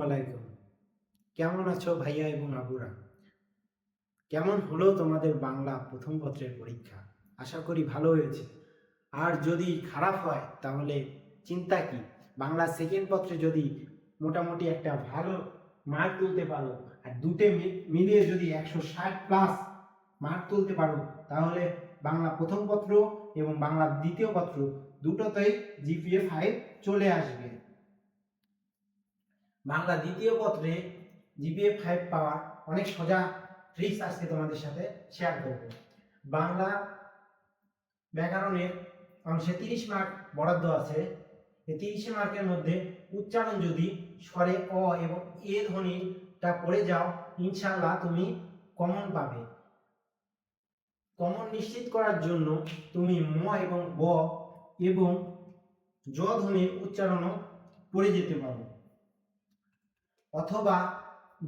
আলাইকুম। কেমন আছো ভাইয়া এবং আপুরা? কেমন হলো তোমাদের বাংলা প্রথম পত্রের পরীক্ষা? আশা করি ভালো হয়েছে। আর যদি খারাপ হয় তাহলে চিন্তা কি? বাংলা সেকেন্ড পত্রে যদি মোটামুটি একটা ভালো মার্ক তুলতে পারো আর দুটো মিলিয়ে যদি 160+ মার্ক তুলতে পারো তাহলে বাংলা প্রথম পত্র এবং বাংলা দ্বিতীয় পত্র দুটোতেই জিপিএ 5 চলে আসবে। বাংলা দ্বিতীয় পত্রে জিপিএ 5 পাওয়ার অনেক সোজা ট্রিক্স আজকে তোমাদের সাথে শেয়ার করব। বাংলা ব্যাকরণের অংশে 30 মার্ক বরাদ্দ আছে। এই 30 মার্কের মধ্যে উচ্চারণ যদি স্বরে অ এবং এ ধ্বনিটা পড়ে যাও, ইনশাআল্লাহ তুমি কমন পাবে। কমন নিশ্চিত করার জন্য তুমি ম এবং ব এবং জ ধ্বনির উচ্চারণও পড়ে যেতে পারো, অথবা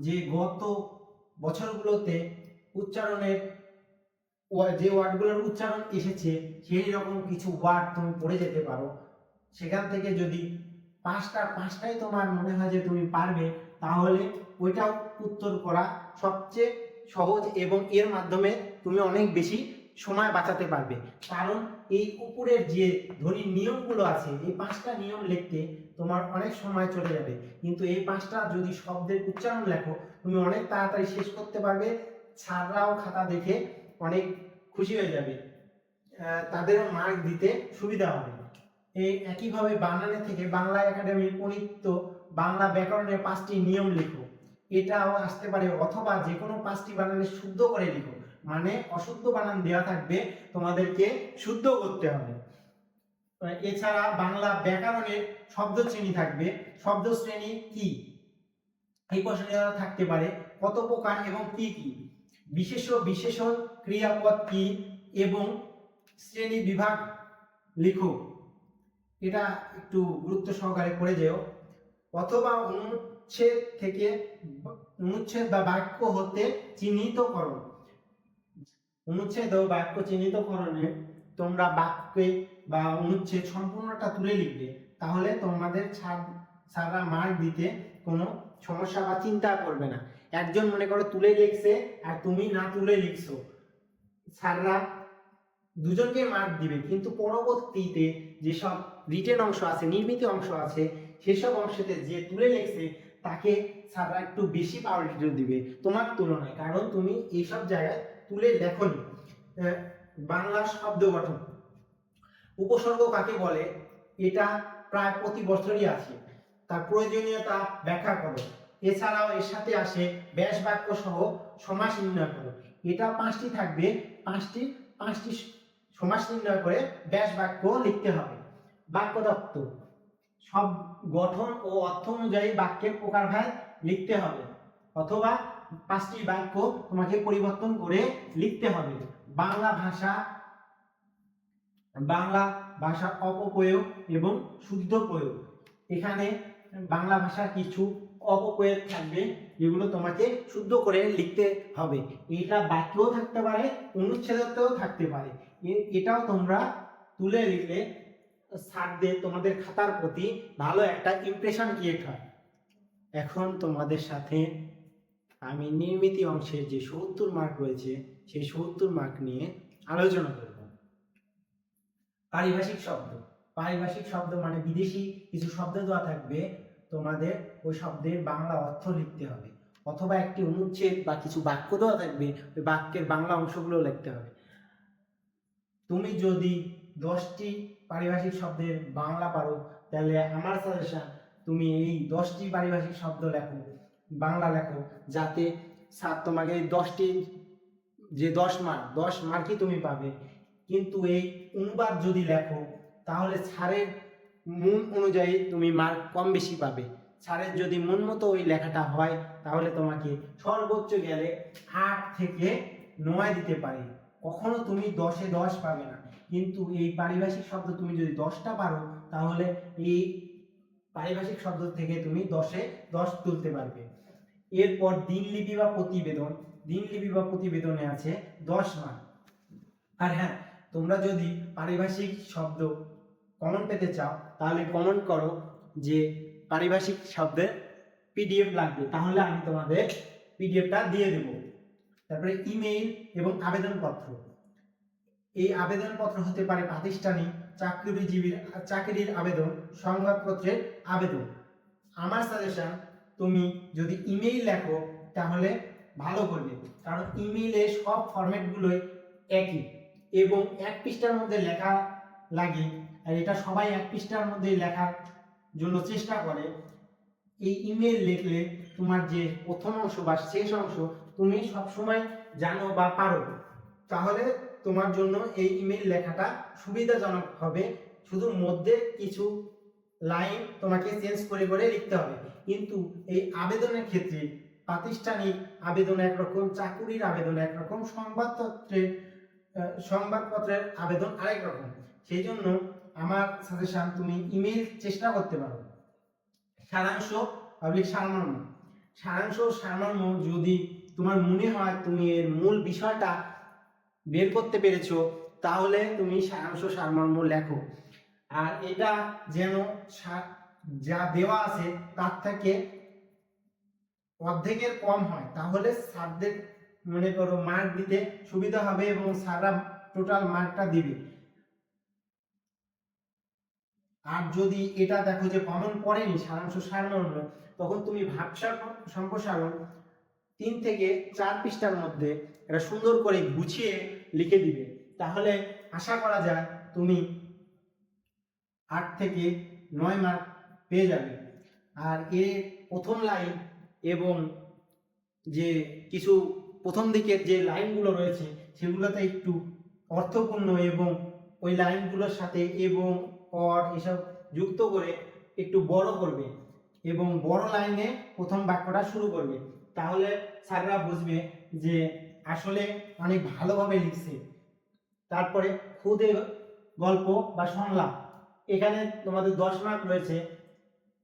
যে গত বছরগুলোতে উচ্চারণের যে ওয়ার্ডগুলোর উচ্চারণ এসেছে সেই রকম কিছু ওয়ার্ড তুমি পড়ে যেতে পারো। সেখান থেকে যদি পাঁচটাই তোমার মনে হয় যে তুমি পারবে, তাহলে ওইটাও উত্তর করা সবচেয়ে সহজ এবং এর মাধ্যমে তুমি অনেক বেশি সময় বাঁচাতে পারবে। কারণ এই উপরের যে ধ্বনির নিয়মগুলো আছে, এই 5টা নিয়ম লিখতে তোমার অনেক সময় চলে যাবে, কিন্তু এই 5টা যদি শব্দের উচ্চারণ লেখো তুমি অনেক তাড়াতাড়ি শেষ করতে পারবে। স্যাররাও খাতা দেখে অনেক খুশি হয়ে যাবে, তাদেরও মার্ক দিতে সুবিধা হবে। এই একইভাবে বানানে থেকে বাংলা একাডেমির প্রণীত বাংলা ব্যাকরণের 5টি নিয়ম লিখো, এটাও আসতে পারে, অথবা যে কোনো 5টি বানানে শুদ্ধ করে লিখো, মানে অশুদ্ধ বানান দেওয়া থাকবে, তোমাদেরকে শুদ্ধ করতে হবে। এছাড়া বাংলা ব্যাকরণের শব্দ শ্রেণী থাকবে। শব্দ শ্রেণী কি এই প্রশ্নটা থাকতে পারে, কত প্রকার এবং কি কি, বিশেষ্য বিশেষণ ক্রিয়াপদ কি এবং শ্রেণী বিভাগ লিখো। এটা একটু গুরুত্ব সহকারে করে যেও। অথবা অনুচ্ছেদ বা বাক্য হতে চিহ্নিতকরণ। অনুচ্ছেদ ও বাক্য চিহ্নিতকরণে তোমরা বাক্যে বা অনুচ্ছেদ সম্পূর্ণটা তুলে লিখবে, তাহলে তোমাদের স্যাররা মার্ক দিতে কোনো সমস্যা বা চিন্তা করবে না। একজন মনে করো তুলে লিখছে আর তুমি না তুলে লিখছো, স্যাররা দুজনকে মার্ক দিবে, কিন্তু পরবর্তীতে যেসব রিটেন অংশ আছে, নির্মিত অংশ আছে, সেসব অংশতে যে তুলে লিখছে তাকে স্যাররা একটু বেশি প্রায়োরিটি দিবে তোমার তুলনায়, কারণ তুমি এইসব জায়গায় তুলে লেখনি। বাংলা শব্দ গঠন, উপসর্গ কাকে বলে এটা প্রায় প্রতি বছরই আসে, তার প্রয়োজনীয়তা ব্যাখ্যা করো। এছাড়াও এর সাথে আসে ব্যাস বাক্য সহ সমাস নির্ণয় করো। এটা 5টি থাকবে, পাঁচটি সমাস নির্ণয় করে ব্যাস বাক্য লিখতে হবে। বাক্য তত্ত্ব, সব গঠন ও অর্থ অনুযায়ী বাক্যের প্রকারভেদ লিখতে হবে, অথবা 5টি বাক্য তোমাকে পরিবর্তন করে লিখতে হবে। বাংলা ভাষা অপপ্রয়োগ এবং শুদ্ধ প্রয়োগ, এখানে বাংলা ভাষার কিছু অপপ্রয়োগ থাকবে যেগুলো তোমাকে শুদ্ধ করে লিখতে হবে। এটা বাক্যও থাকতে পারে, অনুচ্ছেদেও থাকতে পারে। এটাও তোমরা তুলে লিখলে স্যারদের তোমাদের খাতার প্রতি ভালো একটা ইমপ্রেশন ক্রিয়েট হয়। এখন তোমাদের সাথে আমি নির্মিত অংশের যে 70 মার্ক রয়েছে সেই 70 মার্ক নিয়ে আলোচনা করব। পারিভাষিক শব্দ মানে বিদেশি কিছু শব্দ দেওয়া থাকবে, তোমাদের ওই শব্দের বাংলা অর্থ লিখতে হবে, অথবা একটি অনুচ্ছেদ বা কিছু বাক্য দেওয়া থাকবে, ওই বাক্যের বাংলা অংশগুলো লিখতে হবে। তুমি যদি 10টি পারিভাষিক শব্দের বাংলা পারো, তাহলে আমার সাজেশন তুমি এই 10টি পারিভাষিক শব্দ লেখো, বাংলা লেখো, যাতে স্যার তোমাকে এই 10টি যে 10 মার্কই তুমি পাবে। কিন্তু এই অনুবাদ যদি লেখো তাহলে স্যারের মন অনুযায়ী তুমি মার্ক কম বেশি পাবে। স্যারের যদি মন মতো ওই লেখাটা হয় তাহলে তোমাকে সর্বোচ্চ গেলে 8 থেকে 9 দিতে পারে, কখনো তুমি 10-এ 10 পাবে না। কিন্তু এই পারিভাষিক শব্দ তুমি যদি 10টা পারো তাহলে এই পারিভাষিক শব্দ থেকে তুমি 10-এ 10 তুলতে পারবে। এরপর দিনলিপি বা প্রতিবেদনে আছে 10 মার্ক। আর হ্যাঁ, তোমরা যদি পারিভাষিক শব্দ কমন পেতে চাও তাহলে কমেন্ট করো যে পারিভাষিক শব্দের পিডিএফ লাগবে, তাহলে আমি তোমাদের পিডিএফটা দিয়ে দেব। তারপরে ইমেইল এবং আবেদনপত্র। এই আবেদনপত্র হতে পারে প্রাতিষ্ঠানিক, চাকরির আবেদন, সংবাদপত্রের আবেদন। আমার সাজেশন, তুমি যদি ইমেইল লেখো তাহলে ভালো করবে, কারণ ইমেইলে সব ফরম্যাটগুলোই একই এবং এক পৃষ্ঠার মধ্যে লেখা লাগে, আর এটা সবাই এক পৃষ্ঠার মধ্যে লেখার জন্য চেষ্টা করে। এই ইমেল লিখলে তোমার যে প্রথম অংশ বা শেষ অংশ তুমি সবসময় জানো বা পারো, তাহলে তোমার জন্য এই ইমেল লেখাটা সুবিধাজনক হবে। শুধু মধ্যে কিছু লাইন তোমাকে চেঞ্জ করে করে লিখতে হবে। কিন্তু এই আবেদনের ক্ষেত্রে প্রাতিষ্ঠানিক আবেদন একরকম, চাকুরির আবেদন একরকম, সংবাদপত্রের আবেদন আরেক রকম। সেই জন্য আমার সাজেশন, তুমি ইমেল চেষ্টা করতে পারো। সারাংশ পাবলিক সারমর্ম। সারাংশ সারমর্ম যদি তোমার মনে হয় তুমি এর মূল বিষয়টা বের করতে পেরেছো, তাহলে তুমি সারাংশ সারমর্ম লেখো। আর এটা যেন যা দেওয়া আছে তার থেকে অর্ধেকের কম হয়, তাহলে স্যারদের মনে করো মার্ক দিতে সুবিধা হবে এবং স্যাররা টোটাল মার্কটা দিবে। আর যদি এটা দেখো যে কমন পড়েনি সারাংশ সারমর্ম, তখন তুমি ভাবসাব সম্প্রসারণ 3 থেকে 4 পৃষ্ঠার মধ্যে এটা সুন্দর করে গুছিয়ে লিখে দিবে। তাহলে আশা করা যায় তুমি 8 থেকে 9 মার্ক পেয়ে যাবে। আর এর প্রথম লাইন এবং যে কিছু প্রথম দিকের যে লাইনগুলো রয়েছে সেগুলোতে একটু অর্থপূর্ণ এবং ওই লাইনগুলোর সাথে এবং অর এসব যুক্ত করে একটু বড় করবে এবং বড় লাইনে প্রথম বাক্যটা শুরু করবে। তাহলে স্যাররা বুঝবে যে আসলে অনেক ভালোভাবে লিখছে। তারপরে খুদে গল্প বা সংলাপ, এখানে তোমাদের 10 মার্ক রয়েছে।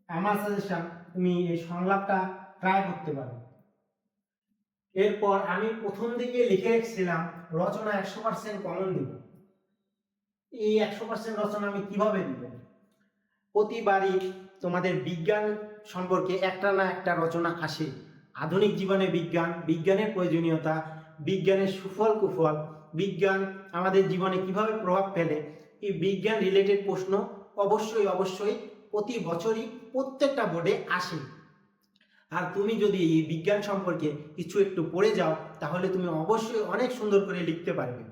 আমার সাজেশন, তুমি এই সংলাপটা ট্রাই করতে পারো। এরপর আমি প্রথম দিকে লিখে রেখেছিলাম রচনা 100% কমন দিব। এই 100% রচনা আমি কিভাবে দিব? প্রতিবারই তোমাদের বিজ্ঞান সম্পর্কে একটা না একটা রচনা আসে। আধুনিক জীবনে বিজ্ঞান, বিজ্ঞানের প্রয়োজনীয়তা, বিজ্ঞানের সুফল কুফল, বিজ্ঞান আমাদের জীবনে কিভাবে প্রভাব ফেলে, এই বিজ্ঞান রিলেটেড প্রশ্ন অবশ্যই প্রতি বছরই প্রত্যেকটা বোর্ডে আসে। আর তুমি যদি এই বিজ্ঞান সম্পর্কে কিছু একটু পড়ে যাও, তাহলে তুমি অবশ্যই অনেক সুন্দর করে লিখতে পারবে।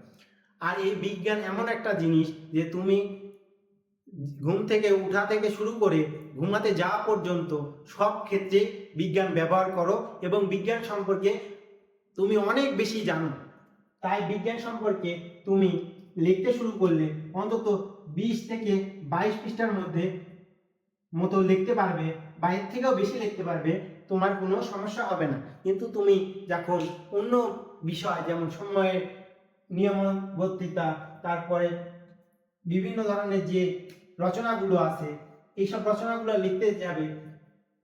আর এই বিজ্ঞান এমন একটা জিনিস যে তুমি ঘুম থেকে উঠা থেকে শুরু করে ঘুমাতে যাওয়া পর্যন্ত সব ক্ষেত্রে বিজ্ঞান ব্যবহার করো এবং বিজ্ঞান সম্পর্কে তুমি অনেক বেশি জানো। তাই বিজ্ঞান সম্পর্কে তুমি লিখতে শুরু করলে অন্তত 20 থেকে 22 পৃষ্ঠার মতো লিখতে পারবে, বা এর থেকেও বেশি লিখতে পারবে, তোমার কোনো সমস্যা হবে না। কিন্তু তুমি যখন অন্য বিষয় যেমন সময়ের নিয়মবর্তিতা, তারপরে বিভিন্ন ধরনের যে রচনাগুলো আছে, এইসব রচনাগুলো লিখতে যাবে,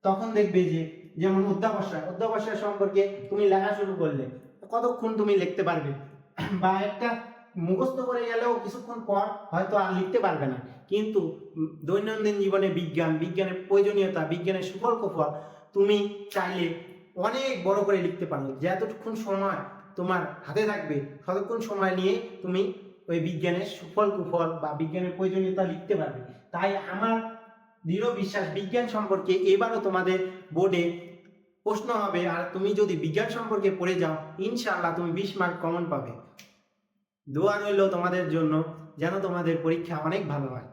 তখন দেখবে যে যেমন অধ্যাবসায় সম্পর্কে তুমি লেখা শুরু করলে কতক্ষণ তুমি লিখতে পারবে, বা একটা মুখস্থ করে গেলেও কিছুক্ষণ পর হয়তো আর লিখতে পারবে না। কিন্তু দৈনন্দিন জীবনে বিজ্ঞানের প্রয়োজনীয়তা, বিজ্ঞানের সুফল কুফল তুমি চাইলে অনেক বড় করে লিখতে পারো। যতক্ষণ সময় তোমার হাতে থাকবে ততক্ষণ সময় নিয়ে তুমি ওই বিজ্ঞানের সুফল কুফল বা বিজ্ঞানের প্রয়োজনীয়তা লিখতে পারবে। তাই আমার দৃঢ় বিশ্বাস, বিজ্ঞান সম্পর্কে এবারও তোমাদের বোর্ডে প্রশ্ন হবে। আর তুমি যদি বিজ্ঞান সম্পর্কে পড়ে যাও, ইনশাআল্লাহ তুমি 20 মার্ক কমন পাবে। দোয়া রইল তোমাদের জন্য, যেন তোমাদের পরীক্ষা অনেক ভালো হয়।